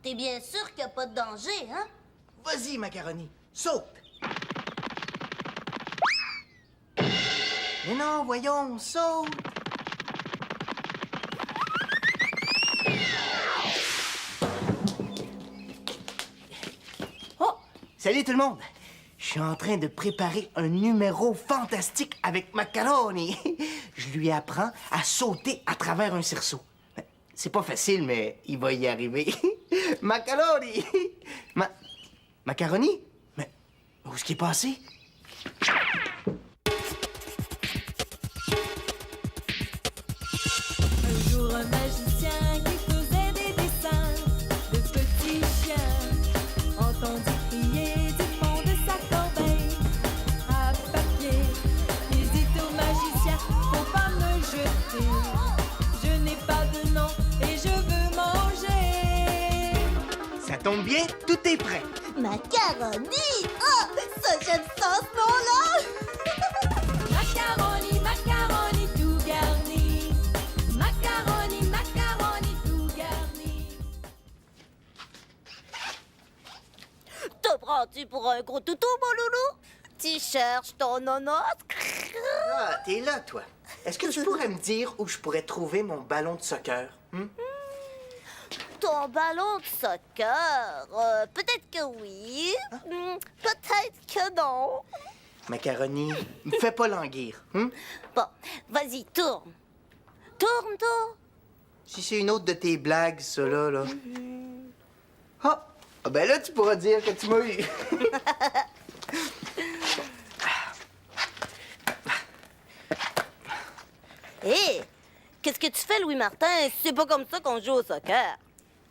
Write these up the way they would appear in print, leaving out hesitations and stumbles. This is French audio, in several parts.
T'es bien sûr qu'il n'y a pas de danger, hein? Vas-y, Macaroni, saute! Mais non, voyons, saute! Oh! Salut tout le monde! Je suis en train de préparer un numéro fantastique avec Macaroni. Je lui apprends à sauter à travers un cerceau. C'est pas facile, mais il va y arriver. Macaroni! Macaroni? Mais où est-ce qu'il est passé? Un jour, un magicien qui faisait des dessins de petits chiens entendit crier du fond de sa corbeille à papier. Hésite au magicien, faut pas me jeter. Je n'ai pas de nom et je veux manger. Ça tombe bien, tout est prêt. Macaroni! Oh! Ça, j'aime ça, ce nom-là! Macaroni, macaroni tout garni. Macaroni, macaroni tout garni. Te prends-tu pour un gros toutou, mon loulou? Tu cherches ton nonos? Ah, t'es là, toi. Est-ce que tu pourrais me dire où je pourrais trouver mon ballon de soccer? Ton ballon de soccer? Peut-être que oui. Peut-être que non. Macaroni, me fais pas languir. Bon, vas-y, tourne. Tourne, tourne. Si c'est une autre de tes blagues, ça, là. Ah! Ah, ben là, tu pourras dire que tu m'as eu. Hé, qu'est-ce que tu fais, Louis Martin? C'est pas comme ça qu'on joue au soccer.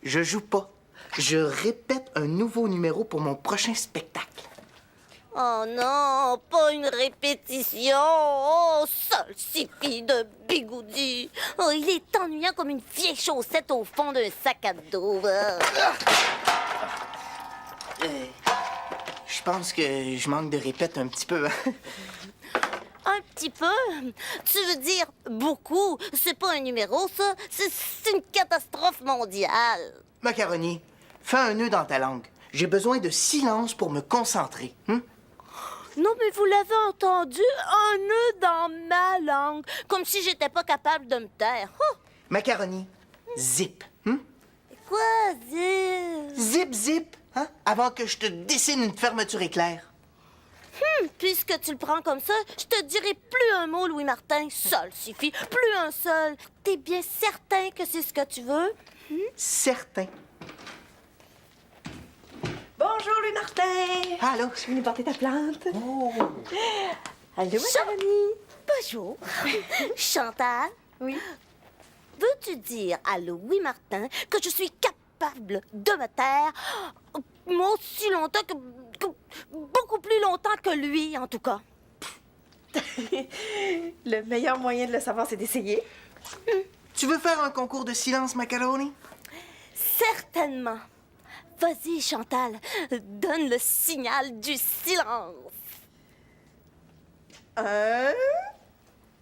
Je joue pas. Je répète un nouveau numéro pour mon prochain spectacle. Oh non, pas une répétition. Oh, salsifis de bigoudi. Oh, il est ennuyant comme une vieille chaussette au fond d'un sac à dos. Je pense que je manque de répète un petit peu. Hein? Un petit peu? Tu veux dire beaucoup? C'est pas un numéro, ça. C'est une catastrophe mondiale. Macaroni, fais un nœud dans ta langue. J'ai besoin de silence pour me concentrer. Non, mais vous l'avez entendu, un nœud dans ma langue, comme si j'étais pas capable de me taire. Oh! Macaroni, zip. Quoi, zip? Zip, zip, hein? Avant que je te dessine une fermeture éclair. Puisque tu le prends comme ça, je te dirai plus un mot, Louis Martin. Salsifis, plus un seul. T'es bien certain que c'est ce que tu veux? Certain. Bonjour, Louis Martin! Allô? Je suis venue porter ta plante. Oh! Allô, Macaroni? Bonjour. Chantal, Oui. veux-tu dire à Louis Martin que je suis capable de me taire aussi longtemps que beaucoup plus longtemps que lui, en tout cas? Le meilleur moyen de le savoir, c'est d'essayer. Tu veux faire un concours de silence, Macaroni? Certainement. Vas-y, Chantal, donne le signal du silence. 1,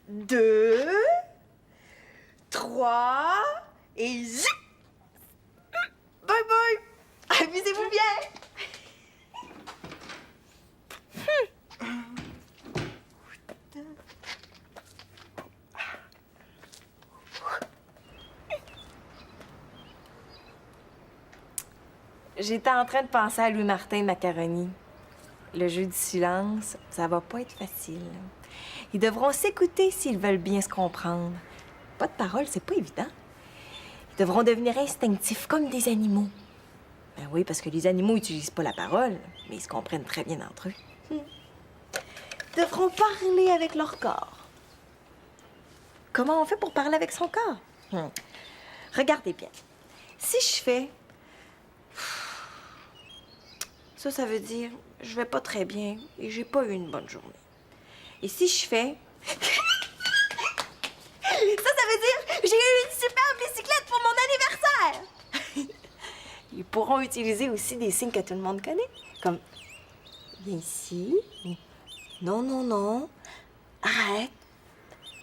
2, 3, et zip! Bye bye! Amusez-vous bien! J'étais en train de penser à Louis Martin Macaroni. Le jeu du silence, ça va pas être facile. Ils devront s'écouter s'ils veulent bien se comprendre. Pas de parole, c'est pas évident. Ils devront devenir instinctifs comme des animaux. Ben oui, parce que les animaux n'utilisent pas la parole, mais ils se comprennent très bien entre eux. Ils devront parler avec leur corps. Comment on fait pour parler avec son corps? Regardez bien. Si je fais... Ça veut dire je vais pas très bien et j'ai pas eu une bonne journée. Et si je fais... ça veut dire j'ai eu une super bicyclette pour mon anniversaire! Ils pourront utiliser aussi des signes que tout le monde connaît, comme viens ici, non, non, non, arrête,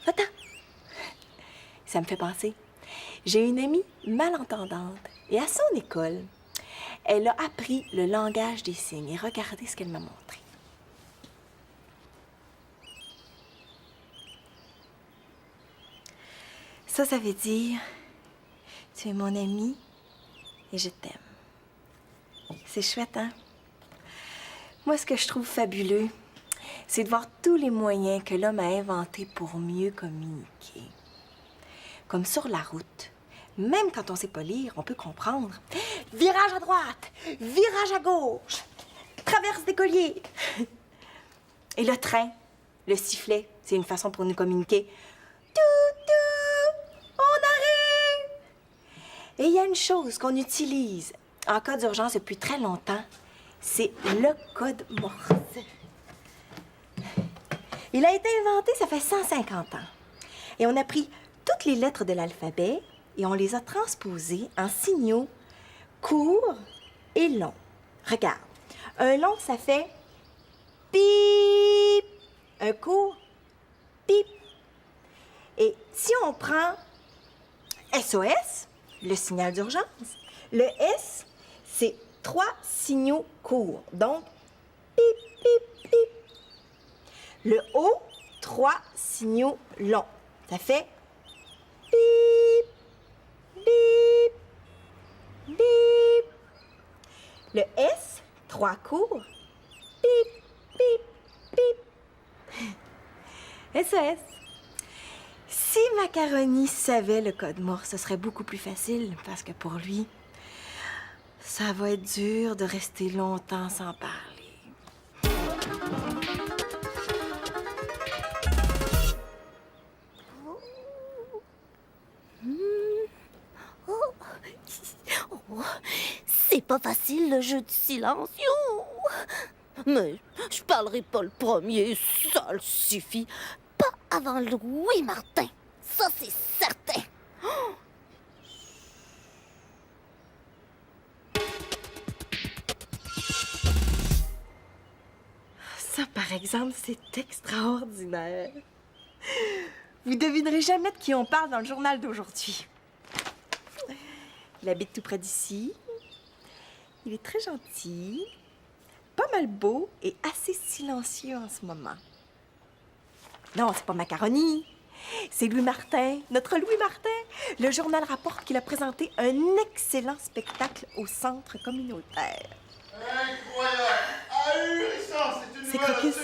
attends. Ça me fait penser. J'ai une amie malentendante et à son école, Elle a appris le langage des signes et regardez ce qu'elle m'a montré. Ça veut dire « Tu es mon ami et je t'aime ». C'est chouette, hein? Moi, ce que je trouve fabuleux, c'est de voir tous les moyens que l'homme a inventés pour mieux communiquer. Comme sur la route, même quand on ne sait pas lire, on peut comprendre. Virage à droite, virage à gauche, traverse des colliers. Et le train, le sifflet, c'est une façon pour nous communiquer. On arrive! Et il y a une chose qu'on utilise en cas d'urgence depuis très longtemps, c'est le code Morse. Il a été inventé, ça fait 150 ans. Et on a pris toutes les lettres de l'alphabet et on les a transposées en signaux courts et longs. Regarde, un long, ça fait pip. Un court, pip. Et si on prend SOS, le signal d'urgence, le S, c'est 3 signaux courts. Donc, pip, pip, pip. Le O, 3 signaux longs. Ça fait bip, bip, bip. Le S, 3 courts. Bip, bip, bip. SOS. Si Macaroni savait le code Morse, ce serait beaucoup plus facile parce que pour lui, ça va être dur de rester longtemps sans parler. C'est pas facile, le jeu du silence. Mais je parlerai pas le premier, ça le suffit. Pas avant Louis Martin, ça c'est certain. Ça, par exemple, c'est extraordinaire. Vous devinerez jamais de qui on parle dans le journal d'aujourd'hui. Il habite tout près d'ici. Il est très gentil, pas mal beau et assez silencieux en ce moment. Non, c'est pas Macaroni. C'est Louis Martin, notre Louis Martin. Le journal rapporte qu'il a présenté un excellent spectacle au centre communautaire. Incroyable! Ahurissant! C'est une C'est nouvelle Crocus.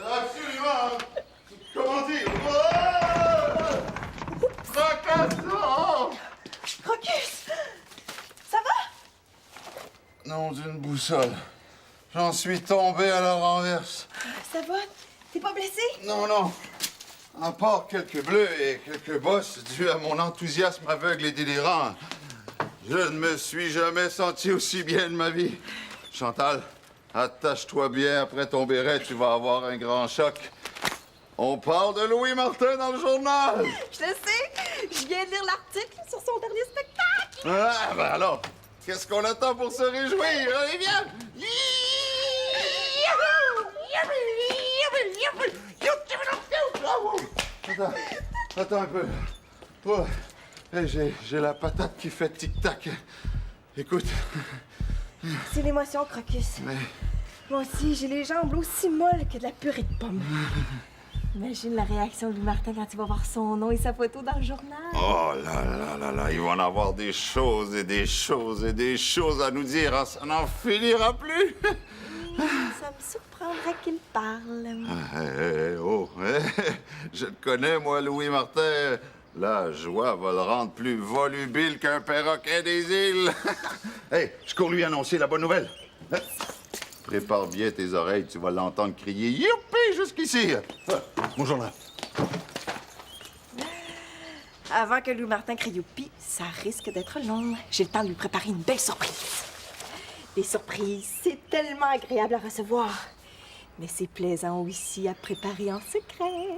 absolument! Comment dire? Fracassant! Crocus! Ça va? Non, d'une boussole. J'en suis tombé à la renverse. Ça va? T'es pas blessé? Non. À part quelques bleus et quelques bosses dus à mon enthousiasme aveugle et délirant, je ne me suis jamais senti aussi bien de ma vie. Chantal, attache-toi bien après ton béret, tu vas avoir un grand choc. On parle de Louis Martin dans le journal. Je le sais! Je viens de lire l'article sur son dernier spectacle! Ah, ben alors, qu'est-ce qu'on attend pour se réjouir? Allez, viens! Attends un peu. Oh, hey, j'ai la patate qui fait tic-tac. Écoute, C'est l'émotion, Crocus. mais Moi aussi, j'ai les jambes aussi molles que de la purée de pommes. Imagine la réaction de Louis Martin quand il va voir son nom et sa photo dans le journal. oh là, il va en avoir des choses et des choses et des choses à nous dire. Hein, ça n'en finira plus. Ça me surprendrait qu'il parle. Je le connais, moi, Louis Martin. La joie va le rendre plus volubile qu'un perroquet des îles. Hey, je cours lui annoncer la bonne nouvelle. Hein? Prépare bien tes oreilles, tu vas l'entendre crier « Youpi » jusqu'ici. Mon journal. Avant que Louis Martin crie youpi, ça risque d'être long. J'ai le temps de lui préparer une belle surprise. Les surprises, c'est tellement agréable à recevoir. Mais c'est plaisant aussi à préparer en secret.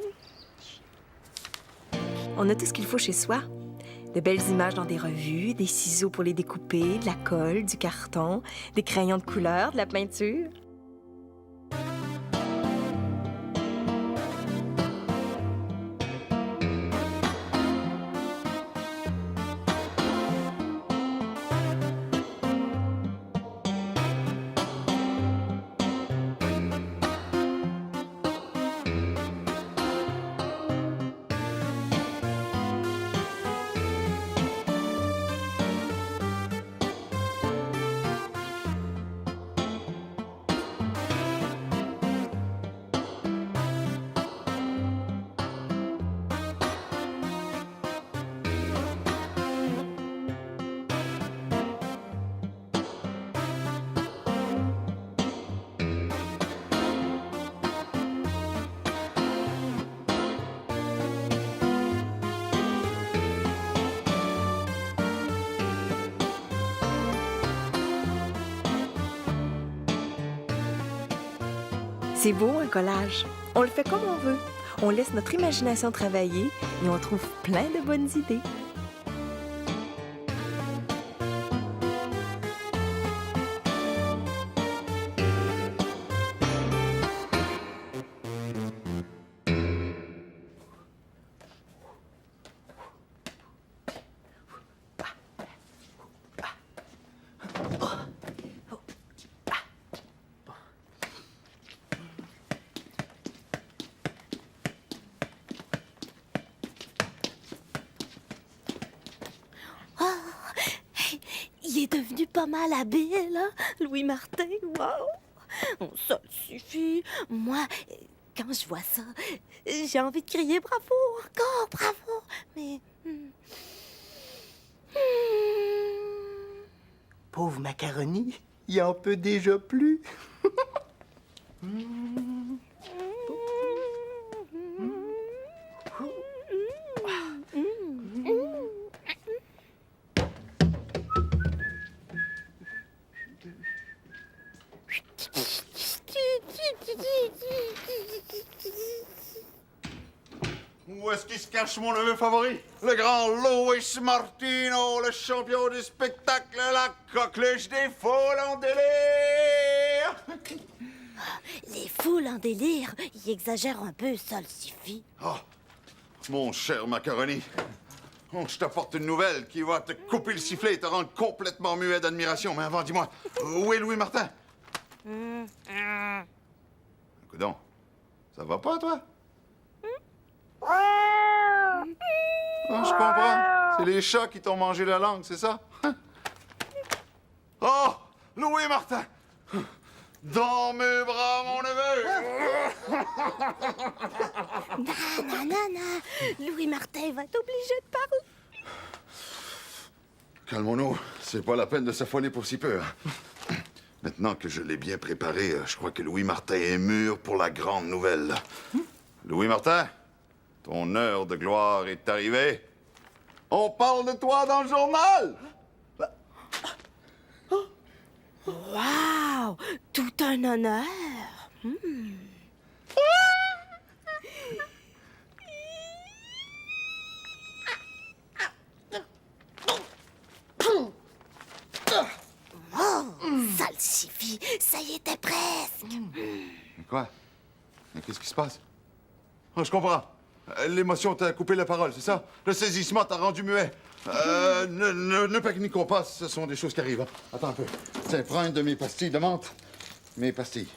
On a tout ce qu'il faut chez soi. De belles images dans des revues, des ciseaux pour les découper, de la colle, du carton, des crayons de couleur, de la peinture. C'est beau, un collage. On le fait comme on veut. On laisse notre imagination travailler et on trouve plein de bonnes idées. Il est devenu pas mal habile, hein, Louis Martin. Wow! Oh, ça suffit. Moi, quand je vois ça, j'ai envie de crier bravo, encore bravo. Mais. Pauvre macaroni, il en peut déjà plus. Où est-ce qu'il se cache, mon neveu favori? Le grand Louis Martino, le champion du spectacle, la coqueluche des foules en délire! Les foules en délire, ils exagèrent un peu, ça le suffit. Oh, mon cher macaroni, oh, je t'apporte une nouvelle qui va te couper le sifflet et te rendre complètement muet d'admiration. Mais avant, dis-moi, où est Louis Martin? Écoute donc, ça va pas, toi? Oh, je comprends. C'est les chats qui t'ont mangé la langue, c'est ça? Oh, Louis Martin! Dans mes bras, mon neveu! Non. Louis Martin va être obligé de parler. Calmons-nous, c'est pas la peine de s'affoler pour si peu. Hein. Maintenant que je l'ai bien préparé, je crois que Louis Martin est mûr pour la grande nouvelle. Louis Martin, ton heure de gloire est arrivée. On parle de toi dans le journal! Wow! Tout un honneur. Oh, ça le suffit. Ça y était presque. Mais quoi? Mais qu'est-ce qui se passe? Oh, je comprends. L'émotion t'a coupé la parole, c'est ça? Le saisissement t'a rendu muet. Ne paniquons pas, ce sont des choses qui arrivent. Hein. Attends un peu. Tiens, prends une de mes pastilles de menthe. Mes pastilles.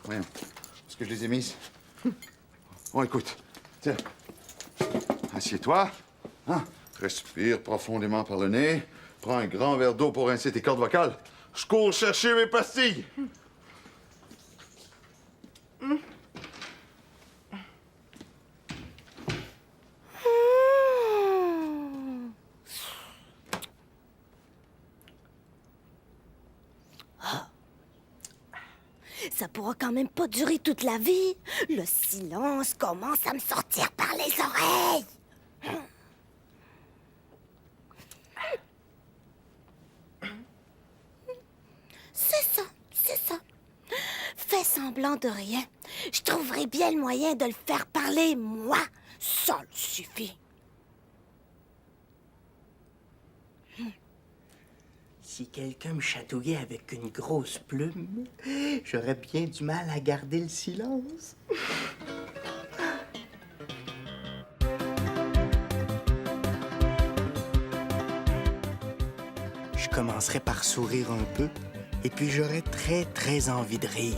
Voyons. Est-ce que je les ai mises? Bon, écoute. Tiens. Assieds-toi. Hein? Respire profondément par le nez. Prends un grand verre d'eau pour rincer tes cordes vocales. Je cours chercher mes pastilles. Ça pourra quand même pas durer toute la vie. Le silence commence à me sortir par les oreilles. C'est ça. Fais semblant de rien. Je trouverai bien le moyen de le faire parler, moi. Ça le suffit. Si quelqu'un me chatouillait avec une grosse plume, j'aurais bien du mal à garder le silence. Je commencerai par sourire un peu, et puis j'aurais très envie de rire.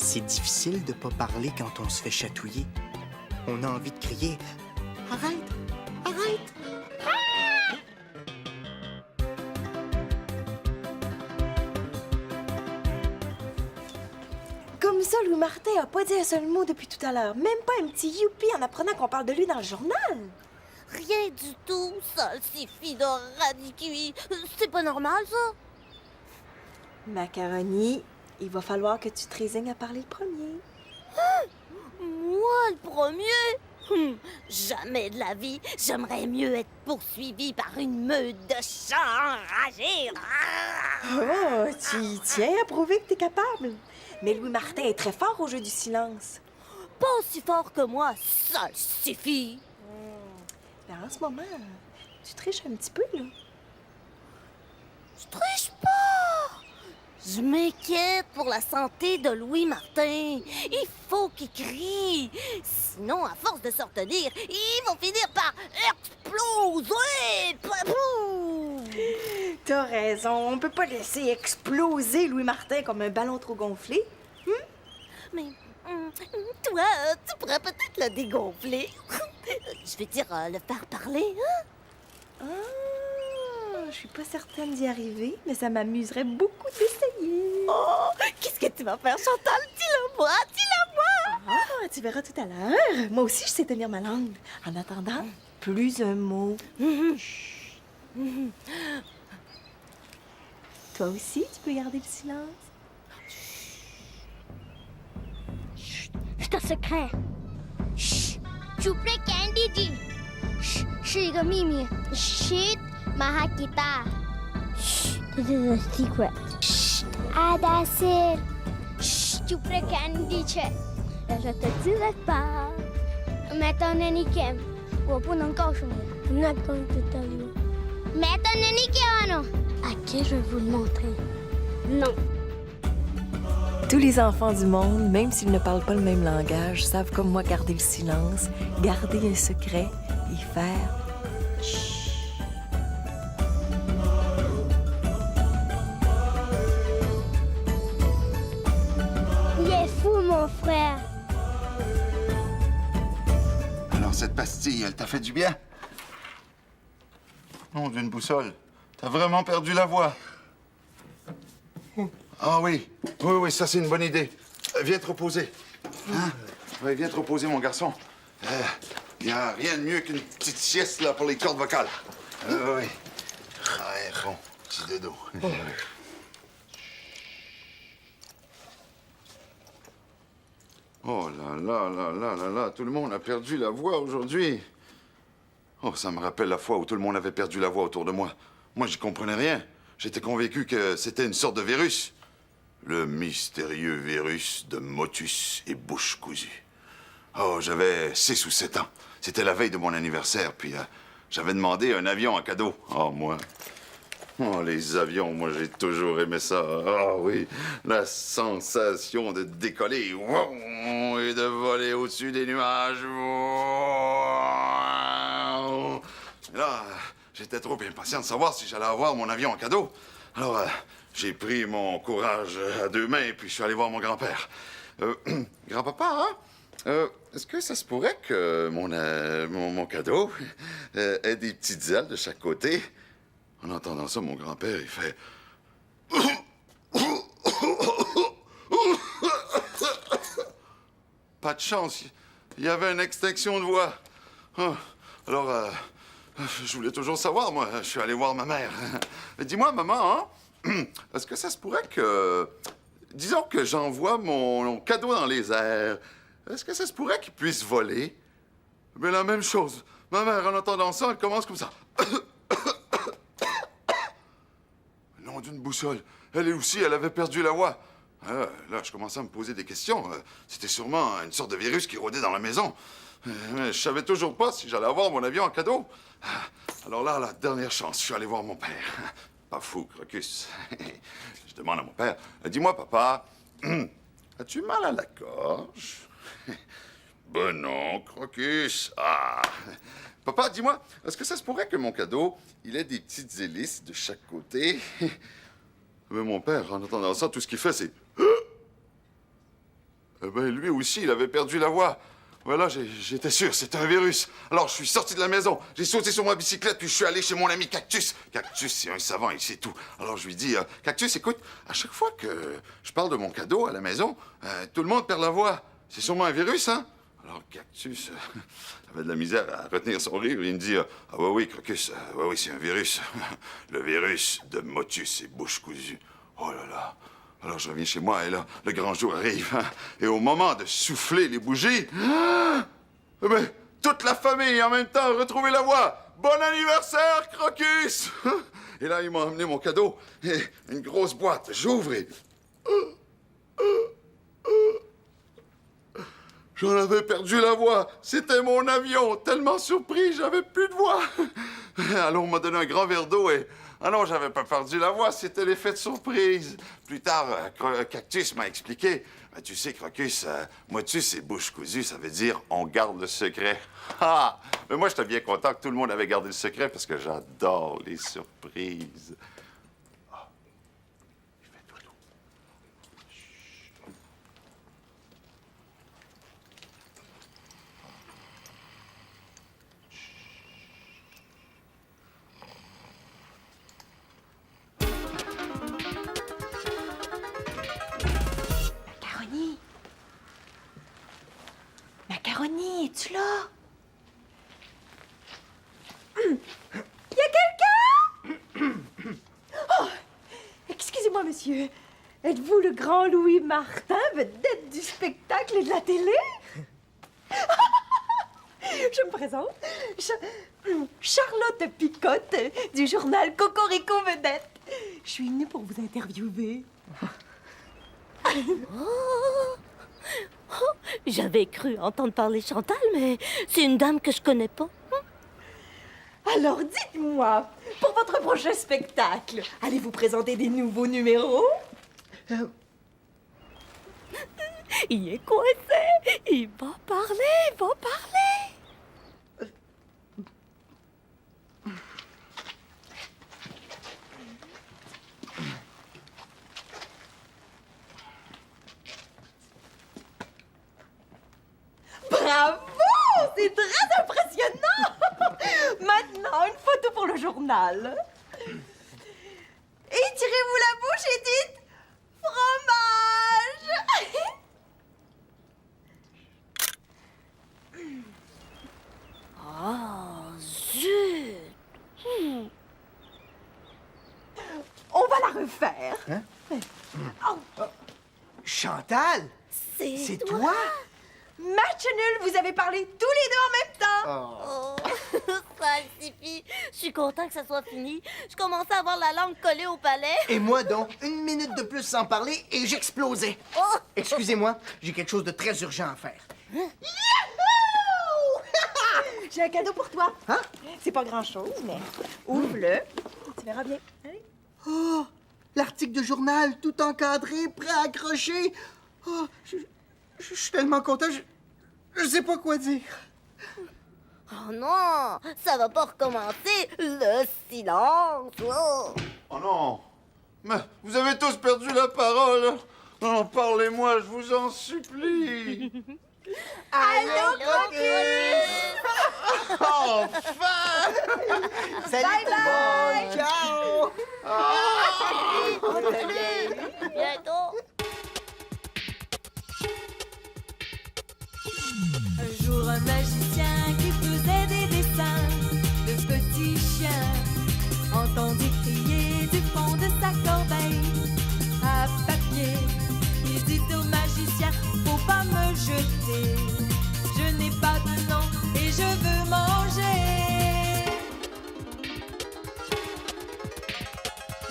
C'est difficile de pas parler quand on se fait chatouiller. On a envie de crier « Arrête! Arrête! » Comme ça, Louis Martin a pas dit un seul mot depuis tout à l'heure. Même pas un petit youpi en apprenant qu'on parle de lui dans le journal. Rien du tout, salsifis de radis cuit. C'est pas normal, ça? Macaroni, il va falloir que tu te résignes à parler le premier. Moi, le premier? Jamais de la vie, j'aimerais mieux être poursuivi par une meute de chats enragés. Oh, tu y tiens à prouver que t'es capable. Mais Louis Martin est très fort au jeu du silence. Pas aussi fort que moi, salsifis. Mais en ce moment, tu triches un petit peu, là. Je triche pas. Je m'inquiète pour la santé de Louis Martin. Il faut qu'il crie. Sinon, à force de se retenir, ils vont finir par exploser. Papou! T'as raison, on peut pas laisser exploser Louis Martin comme un ballon trop gonflé. Mais toi, tu pourrais peut-être le dégonfler. Je veux dire, le faire parler, hein? Ah, je suis pas certaine d'y arriver, mais ça m'amuserait beaucoup d'essayer. Oh, qu'est-ce que tu vas faire, Chantal? Dis-le-moi, dis-le-moi! Ah, tu verras tout à l'heure. Moi aussi, je sais tenir ma langue. En attendant, plus un mot. Toi aussi, tu peux garder le silence. C'est un secret. Shh. Chupre Candy G. Shh. 是一个秘密. Shit, Mahakita. Shh. This is a secret. Shh. Ah, that's it. Shh. Chupre Candy Che. 我te dirai pas. Maintenant, Nenikem. 我不能告诉你. I'm not going to tell you. Maintenant, Nenikem. Ok, je vais vous le montrer. Non. Tous les enfants du monde, même s'ils ne parlent pas le même langage, savent comme moi garder le silence, garder un secret et faire chut. Il est fou, mon frère. Alors, cette pastille, elle t'a fait du bien? Non, d'une boussole. T'as vraiment perdu la voix. Ah oui, oui, ça c'est une bonne idée. Viens te reposer. Hein? Oui, viens te reposer, mon garçon. Il n'y a rien de mieux qu'une petite sieste là, pour les cordes vocales. Oui. Ouais, bon, petit dodo. Oh là, tout le monde a perdu la voix aujourd'hui. Oh, ça me rappelle la fois où tout le monde avait perdu la voix autour de moi. Moi, j'y comprenais rien. J'étais convaincu que c'était une sorte de virus. Le mystérieux virus de motus et bouche cousue. Oh, j'avais 6 ou 7 ans. C'était la veille de mon anniversaire, puis j'avais demandé un avion en cadeau. Oh, moi. Oh, les avions, moi, j'ai toujours aimé ça. Ah oui, la sensation de décoller wow, et de voler au-dessus des nuages. Wow. Et là, j'étais trop impatient de savoir si j'allais avoir mon avion en cadeau. Alors, j'ai pris mon courage à 2 mains, puis je suis allé voir mon grand-père. Grand-papa, hein? Est-ce que ça se pourrait que mon cadeau ait des petites ailes de chaque côté? En entendant ça, mon grand-père, il fait... Pas de chance, il y avait une extinction de voix. Alors, je voulais toujours savoir, moi. Je suis allé voir ma mère. Dis-moi, maman, hein? Est-ce que ça se pourrait que... Disons que j'envoie mon cadeau dans les airs. Est-ce que ça se pourrait qu'il puisse voler? Mais la même chose. Ma mère, en entendant ça, elle commence comme ça. Non, d'une boussole. Elle aussi, elle avait perdu la voix. Là, je commençais à me poser des questions. C'était sûrement une sorte de virus qui rôdait dans la maison. Mais je savais toujours pas si j'allais avoir mon avion en cadeau. Alors là, la dernière chance, je suis allé voir mon père. Pas fou, Crocus. Je demande à mon père, dis-moi, papa, as-tu mal à la gorge? Ben non, Crocus. Ah. Papa, dis-moi, est-ce que ça se pourrait que mon cadeau, il ait des petites hélices de chaque côté? Mais mon père, en entendant ça, tout ce qu'il fait, c'est... Lui aussi, il avait perdu la voix. Voilà, j'étais sûr, c'était un virus. Alors, je suis sorti de la maison, j'ai sauté sur ma bicyclette, puis je suis allé chez mon ami Cactus. Cactus, c'est un savant, il sait tout. Alors, je lui dis, Cactus, écoute, à chaque fois que je parle de mon cadeau à la maison, tout le monde perd la voix. C'est sûrement un virus, hein? Alors, Cactus avait de la misère à retenir son rire. Il me dit, ah oui, Crocus, oui, c'est un virus. Le virus de Motus et bouche cousue. Oh là là. Alors, je reviens chez moi, et là, le grand jour arrive. Hein? Et au moment de souffler les bougies, toute la famille, en même temps, a retrouvé la voix. Bon anniversaire, Crocus! Et là, ils m'ont amené mon cadeau, et une grosse boîte. J'ouvre et... J'en avais perdu la voix. C'était mon avion. Tellement surpris, j'avais plus de voix. Alors, on m'a donné un grand verre d'eau et... Ah non, j'avais pas perdu la voix, c'était l'effet de surprise. Plus tard, Cactus m'a expliqué. Tu sais, Crocus, motus et bouche cousue, ça veut dire on garde le secret. Ah! Mais moi, j'étais bien content que tout le monde avait gardé le secret parce que j'adore les surprises. Ah. Il fait dodo. Macaroni, es-tu là? Y a quelqu'un? Oh, excusez-moi, monsieur. Êtes-vous le grand Louis Martin, vedette du spectacle et de la télé? Je me présente. Charlotte Picotte, du journal Cocorico Vedette. Je suis venue pour vous interviewer. J'avais cru entendre parler Chantal, mais c'est une dame que je connais pas. Alors dites-moi, pour votre prochain spectacle, allez-vous présenter des nouveaux numéros? Il est coincé. Il va parler. Bravo! C'est très impressionnant! Maintenant, une photo pour le journal. Étirez-vous la bouche et dites fromage! Oh, zut! On va la refaire. Hein? Oh, Chantal, c'est toi? match nul, vous avez parlé tous les deux en même temps. Oh, ça suffit. Je suis content que ça soit fini. Je commençais à avoir la langue collée au palais. Et moi donc, 1 minute de plus sans parler et j'explosais. Oh! Excusez-moi, j'ai quelque chose de très urgent à faire. Yahoo! J'ai un cadeau pour toi. Hein? C'est pas grand-chose, mais ouvre-le. Tu verras bien. Allez. Oh, l'article de journal tout encadré, prêt à accrocher. Oh, je suis tellement content, je sais pas quoi dire. Oh non, ça va pas recommencer. Le silence. Oh. Oh non! Mais vous avez tous perdu la parole! Non, parlez-moi, je vous en supplie! Allô, Crocus! Enfin! Salut tout le monde! Ciao! Bientôt. Un jour, un magicien qui faisait des dessins de petits chiens entendit crier du fond de sa corbeille à papier. Il dit au magicien, faut pas me jeter, je n'ai pas de nom et je veux manger.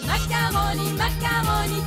Macaroni, macaroni,